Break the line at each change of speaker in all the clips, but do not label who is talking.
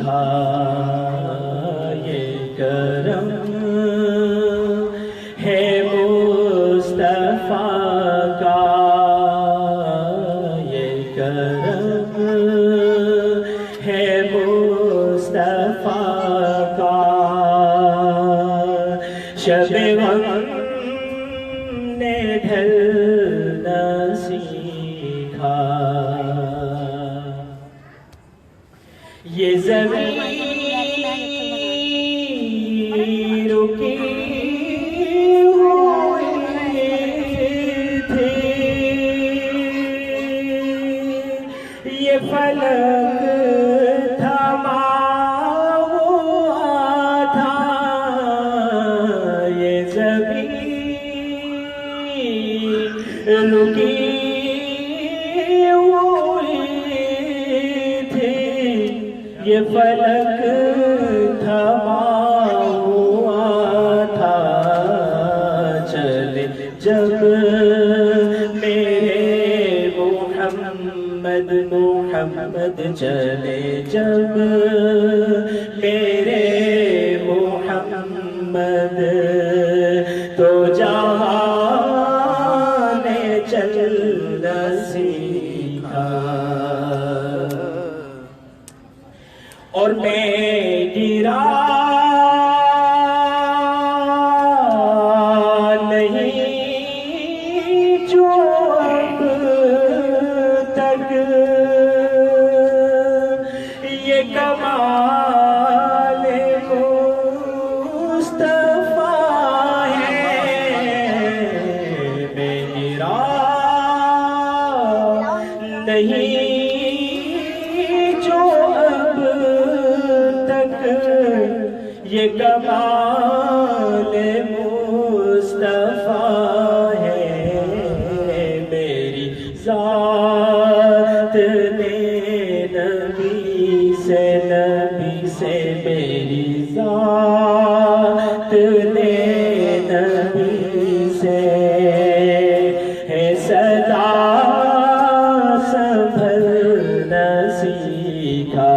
سیکھا یہ کرم ہے مصطفیٰ کا، یہ کرم ہے مصطفیٰ کا، شب غم نے ڈھلنا سیکھا، یہ زمین رکی ہوئی تھی، یہ فلک تھما ہوا تھا، یہ زمین رکی یہ فلک تھما ہوا تھا، چلے جب میرے محمد محمد چلے جب میرے محمد، تو جہاں نے چلنا سیکھا، اور میں گرا نہیں جو اب تک، یہ کمال مصطفیٰ ہے، میں گرا نہیں جو اب تک، یہ کمال مصطفیٰ ہے، میری ذات نے نبی سے میری ذات نے نبی سے ہے صدا سنبھلنا سیکھا،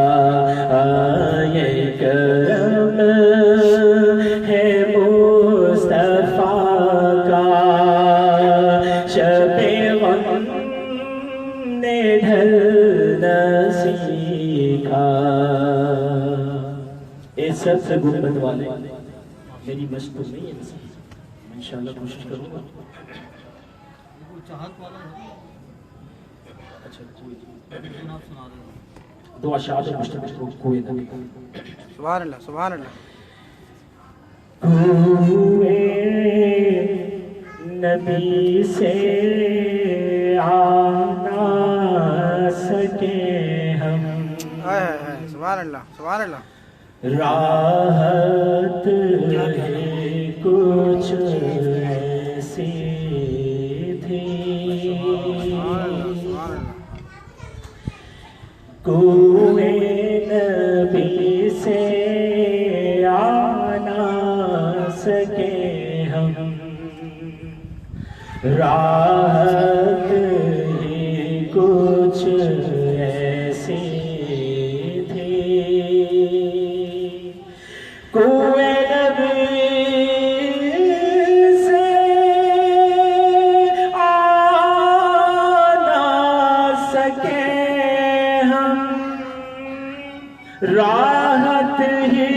یہ کرم ہے مصطفیٰ کا، شب غم نے ڈھلنا سیکھا۔ اے سب سے گنبد والے، میری مشق نہیں ہے، انشاءاللہ کوشش کروں گا۔ اچھا دو اشعار مشتمل کوئے
سبحان اللہ سبحان اللہ۔
کوئے نبی سے آ نہ سکے ہم،
سبحان اللہ سبحان اللہ۔
راحت ہے کچھ ایسی تھی، کوئے نبی سے آ نہ سکے ہم، راحت ہی کچھ ایسی تھی، کوئے نبی سے آ نہ سکے ہم، راحت ہی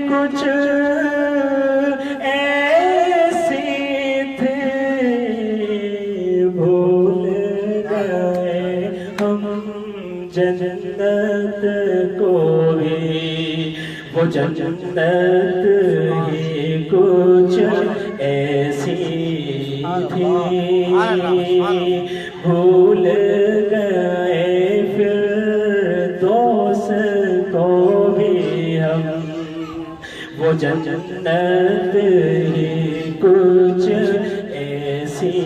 کچھ ایسی تھی، بھول گئے ہم جنت کو بھی، وہ جنت ہی کچھ ایسی تھی، بھول گئے فردوس کو بھی ہم، وہ جنت ہی کچھ ایسی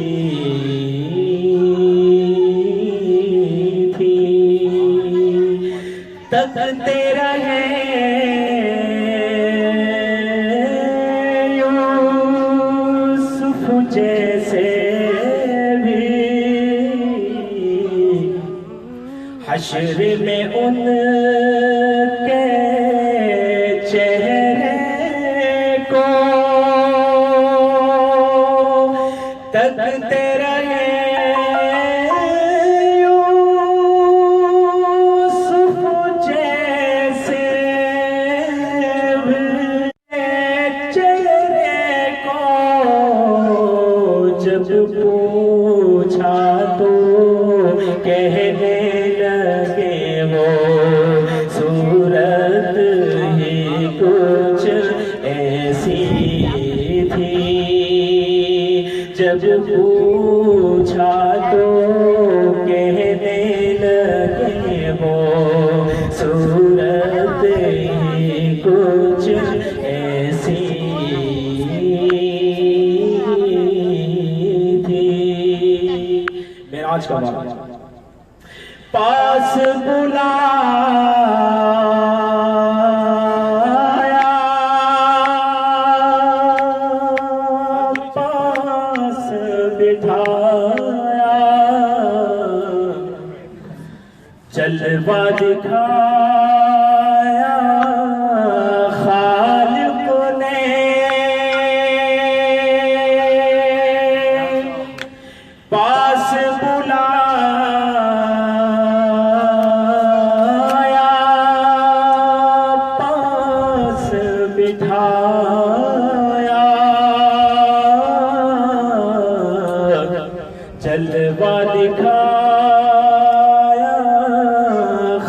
تھی، تکتے رہے یوسف جیسے بھی، حشر میں ان کے صورت ہی کچھ ایسی تھی. معراج کا واقعہ. پاس بلایا پاس بٹھایا جلوہ دکھایا خالق نے پاس بلایا پاس بٹھایا جلوہ دکھایا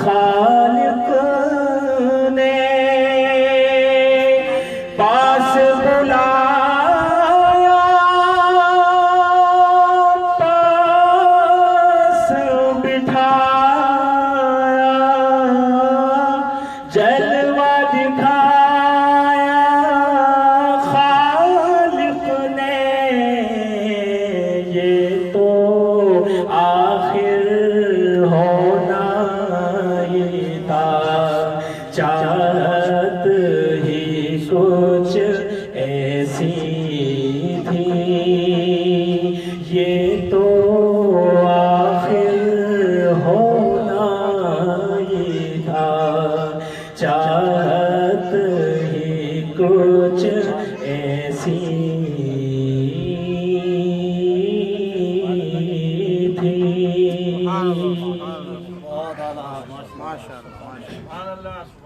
خالق نے پاس بلایا پاس بٹھایا جلوہ دکھایا خالق نے. یہ تو آخر ہونا ہی تھا چاہت ہی کچھ ایسی تھی. یہ تو آخر ہونا ہی تھا چاہت ہی کچھ ایسی تھی.
ماشاء اللہ.